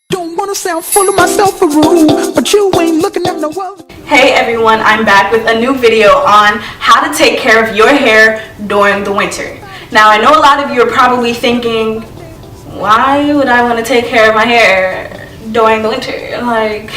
Don't wanna sound full of myself or rude, but you ain't looking at no other. Hey everyone, I'm back with a new video on how to take care of your hair during the winter. Now I know a lot of you are probably thinking, why would I want to take care of my hair during the winter? Like,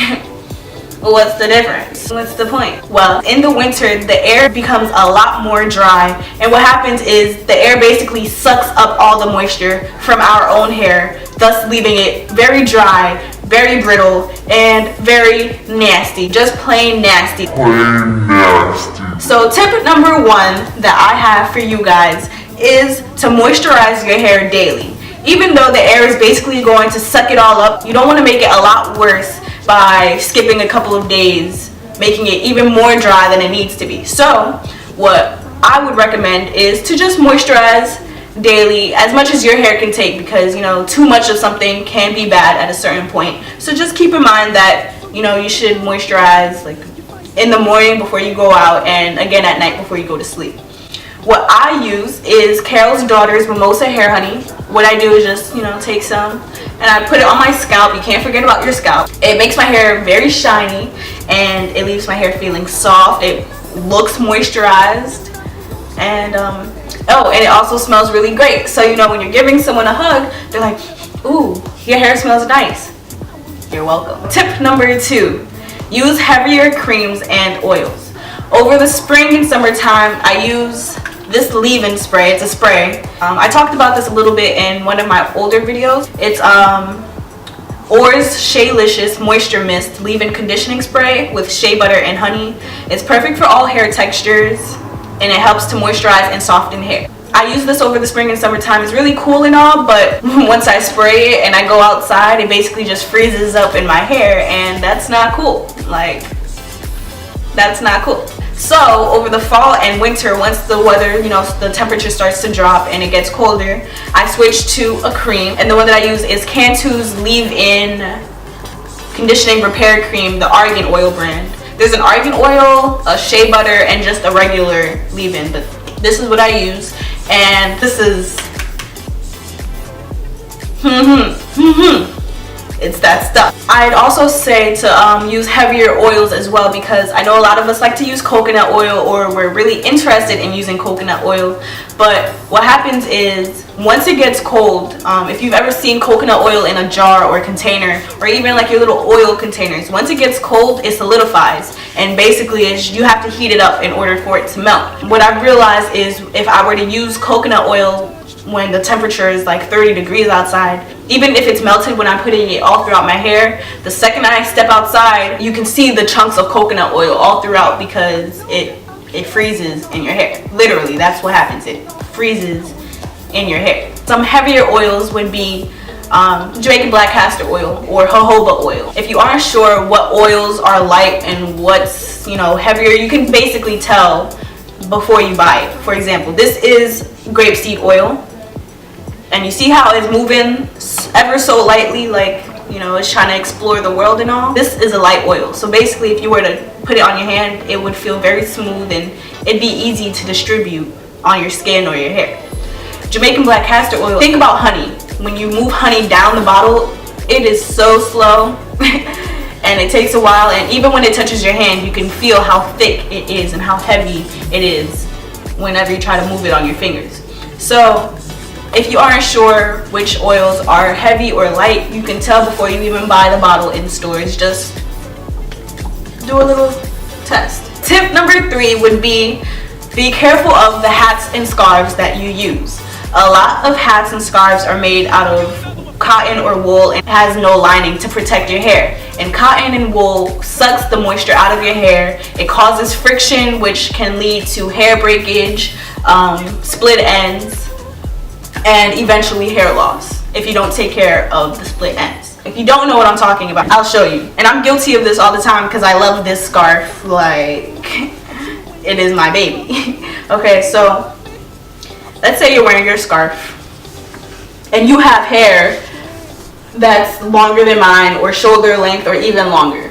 what's the difference? What's the point? Well, in the winter, the air becomes a lot more dry, and what happens is the air basically sucks up all the moisture from our own hair, thus leaving it very dry, very brittle, and very nasty. Just plain nasty. So tip number one that I have for you guys is to moisturize your hair daily. Even though the air is basically going to suck it all up, you don't want to make it a lot worse by skipping a couple of days, making it even more dry than it needs to be. So what I would recommend is to just moisturize daily as much as your hair can take, because you know, too much of something can be bad at a certain point. So just keep in mind that, you know, you should moisturize like in the morning before you go out, and again at night before you go to sleep. What I use is Carol's Daughter's Mimosa Hair Honey. What I do is just, you know, take some and I put it on my scalp. You can't forget about your scalp. It makes my hair very shiny and it leaves my hair feeling soft. It looks moisturized, and oh, and it also smells really great. So you know, when you're giving someone a hug, they're like, ooh, your hair smells nice. You're welcome. Tip number two, use heavier creams and oils. Over the spring and summertime, I use this leave-in spray. It's a spray. I talked about this a little bit in one of my older videos. It's Or's Shaylicious Moisture Mist Leave-In Conditioning Spray with shea butter and honey. It's perfect for all hair textures, and it helps to moisturize and soften hair. I use this over the spring and summertime. It's really cool and all, but once I spray it and I go outside, it basically just freezes up in my hair, and that's not cool. Like, that's not cool. So over the fall and winter, once the weather, you know, the temperature starts to drop and it gets colder, I switch to a cream, and the one that I use is Cantu's Leave-In Conditioning Repair Cream, the Argan Oil brand. There's an argan oil, a shea butter, and just a regular leave-in, but this is what I use, and this is it's that stuff. I'd also say to use heavier oils as well, because I know a lot of us like to use coconut oil, or we're really interested in using coconut oil, but what happens is once it gets cold, if you've ever seen coconut oil in a jar or container, or even like your little oil containers, once it gets cold it solidifies, and basically you have to heat it up in order for it to melt. What I've realized is if I were to use coconut oil when the temperature is like 30 degrees outside, even if it's melted when I'm putting it all throughout my hair, the second I step outside you can see the chunks of coconut oil all throughout, because it freezes in your hair. Literally, that's what happens. It freezes in your hair. Some heavier oils would be Jamaican black castor oil or jojoba oil. If you aren't sure what oils are light and what's, you know, heavier, you can basically tell before you buy it. For example, this is grapeseed oil, and you see how it's moving ever so lightly, like, you know, it's trying to explore the world and all. This is a light oil, so basically if you were to put it on your hand, it would feel very smooth and it'd be easy to distribute on your skin or your hair. Jamaican black castor oil, think about honey. When you move honey down the bottle, it is so slow and it takes a while, and even when it touches your hand you can feel how thick it is and how heavy it is whenever you try to move it on your fingers. So if you aren't sure which oils are heavy or light, you can tell before you even buy the bottle in stores. Just do a little test. Tip number three would be careful of the hats and scarves that you use. A lot of hats and scarves are made out of cotton or wool and has no lining to protect your hair. And cotton and wool sucks the moisture out of your hair. It causes friction, which can lead to hair breakage, split ends, and eventually hair loss if you don't take care of the split ends. If you don't know what I'm talking about, I'll show you. And I'm guilty of this all the time because I love this scarf like it is my baby. Okay, so let's say you're wearing your scarf and you have hair that's longer than mine, or shoulder length, or even longer.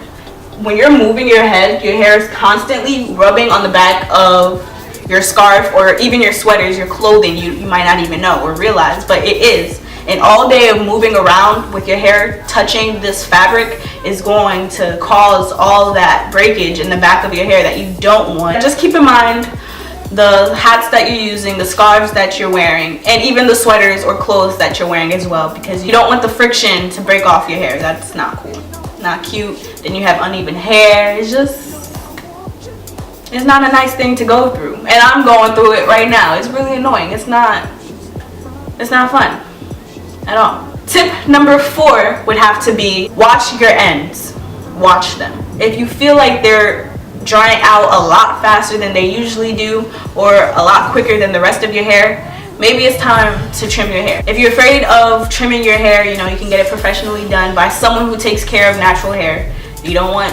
When you're moving your head, your hair is constantly rubbing on the back of your scarf, or even your sweaters, your clothing. You might not even know or realize, but it is. and all day of moving around with your hair touching this fabric is going to cause all that breakage in the back of your hair that you don't want. Just keep in mind the hats that you're using, the scarves that you're wearing, and even the sweaters or clothes that you're wearing as well, because you don't want the friction to break off your hair. That's not cool, not cute. Then you have uneven hair. It's not a nice thing to go through, and I'm going through it right now. It's really annoying. It's not fun at all. Tip number 4 would have to be watch your ends. Watch them. If you feel like they're drying out a lot faster than they usually do, or a lot quicker than the rest of your hair, maybe it's time to trim your hair. If you're afraid of trimming your hair, you can get it professionally done by someone who takes care of natural hair. You don't want,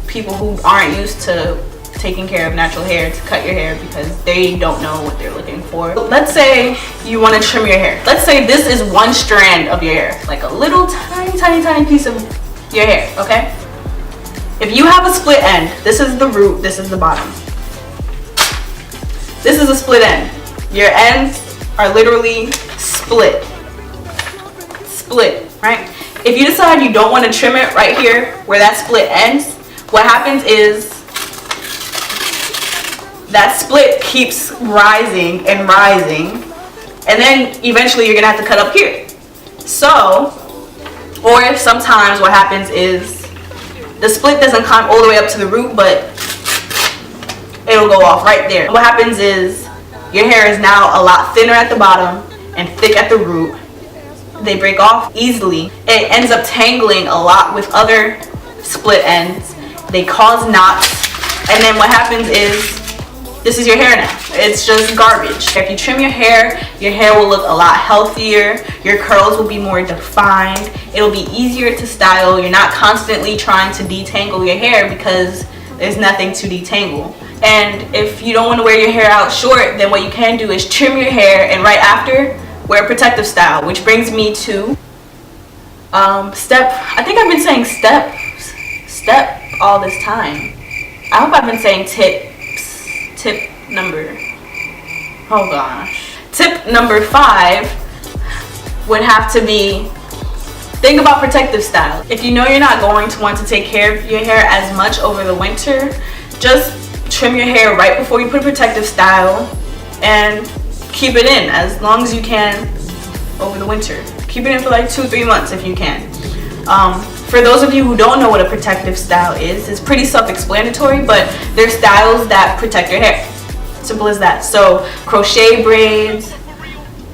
people who aren't used to taking care of natural hair to cut your hair because they don't know what they're looking for. Let's say you want to trim your hair. Let's say this is one strand of your hair, like a little tiny piece of your hair, okay? If you have a split end, this is the root, this is the bottom. This is a split end. Your ends are literally split, right? If you decide you don't want to trim it right here where that split ends, what happens is that split keeps rising and rising, and then eventually you're gonna have to cut up here. So, or sometimes what happens is the split doesn't climb all the way up to the root, but it'll go off right there. What happens is your hair is now a lot thinner at the bottom and thick at the root. They break off easily. It ends up tangling a lot with other split ends. They cause knots, and then what happens is this is your hair now. It's just garbage. If you trim your hair will look a lot healthier. Your curls will be more defined. It'll be easier to style. You're not constantly trying to detangle your hair because there's nothing to detangle. And if you don't want to wear your hair out short, then what you can do is trim your hair, and right after, wear a protective style, which brings me to I think I've been saying step all this time. I hope I've been saying tip number, oh gosh. Tip number 5 would have to be, think about protective style. If you know you're not going to want to take care of your hair as much over the winter, just trim your hair right before you put a protective style and keep it in as long as you can over the winter. Keep it in for like 2-3 months if you can. For those of you who don't know what a protective style is, it's pretty self-explanatory, but they're styles that protect your hair. Simple as that. So crochet braids,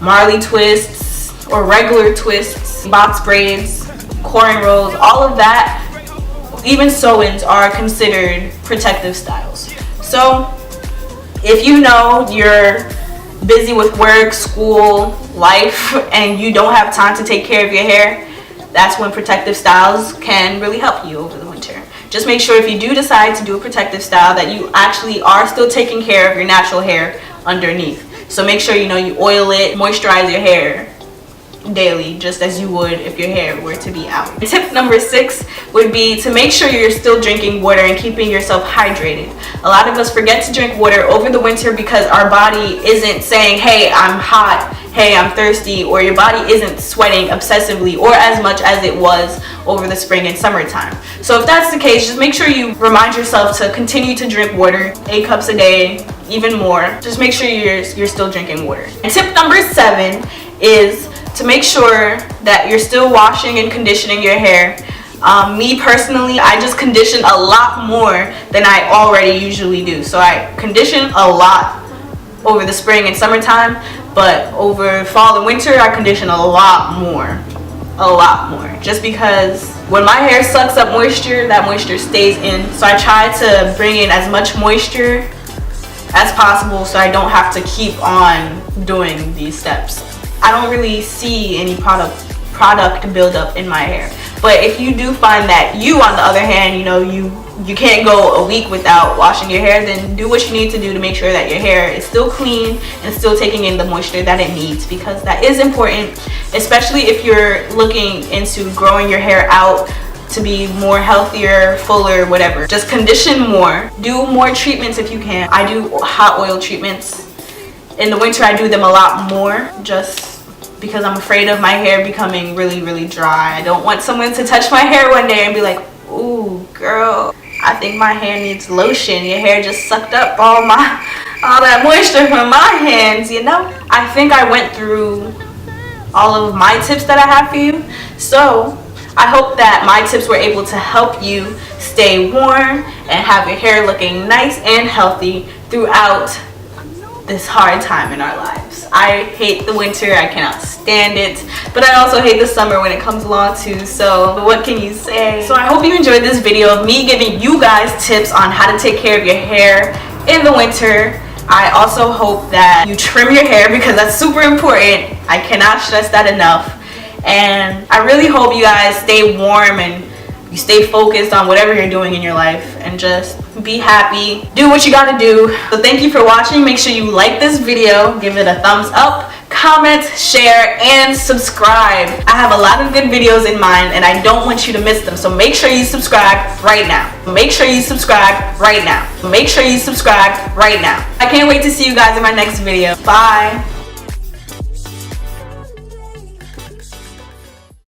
Marley twists, or regular twists, box braids, cornrows, all of that, even sew-ins are considered protective styles. So if you know you're busy with work, school, life, and you don't have time to take care of your hair, that's when protective styles can really help you over the winter. Just make sure if you do decide to do a protective style that you actually are still taking care of your natural hair underneath. So make sure you oil it, moisturize your hair daily, just as you would if your hair were to be out. Tip number 6 would be to make sure you're still drinking water and keeping yourself hydrated. A lot of us forget to drink water over the winter because our body isn't saying, hey, I'm hot, hey, I'm thirsty, or your body isn't sweating obsessively or as much as it was over the spring and summertime. So if that's the case, just make sure you remind yourself to continue to drink water, 8 cups a day, even more. Just make sure you're still drinking water. And tip number 7 is to make sure that you're still washing and conditioning your hair. Me personally, I just condition a lot more than I already usually do. So I condition a lot over the spring and summertime, but over fall and winter, I condition a lot more. Just because when my hair sucks up moisture, that moisture stays in. So I try to bring in as much moisture as possible so I don't have to keep on doing these steps. I don't really see any product buildup in my hair. But if you do find that you, on the other hand, you can't go a week without washing your hair, then do what you need to do to make sure that your hair is still clean and still taking in the moisture that it needs, because that is important, especially if you're looking into growing your hair out to be more healthier, fuller, whatever. Just condition more. Do more treatments if you can. I do hot oil treatments. In the winter, I do them a lot more, just because I'm afraid of my hair becoming really, really dry. I don't want someone to touch my hair one day and be like, ooh, girl, I think my hair needs lotion. Your hair just sucked up all that moisture from my hands, you know? I think I went through all of my tips that I have for you. So I hope that my tips were able to help you stay warm and have your hair looking nice and healthy throughout this hard time in our lives. I hate the winter, I cannot stand it, but I also hate the summer when it comes along too, so what can you say? So I hope you enjoyed this video of me giving you guys tips on how to take care of your hair in the winter. I also hope that you trim your hair because that's super important. I cannot stress that enough. And I really hope you guys stay warm and you stay focused on whatever you're doing in your life and just be happy. Do what you gotta do. So thank you for watching. Make sure you like this video, give it a thumbs up, comment, share, and subscribe. I have a lot of good videos in mind and I don't want you to miss them. So make sure you subscribe right now. Make sure you subscribe right now. Make sure you subscribe right now. I can't wait to see you guys in my next video. Bye.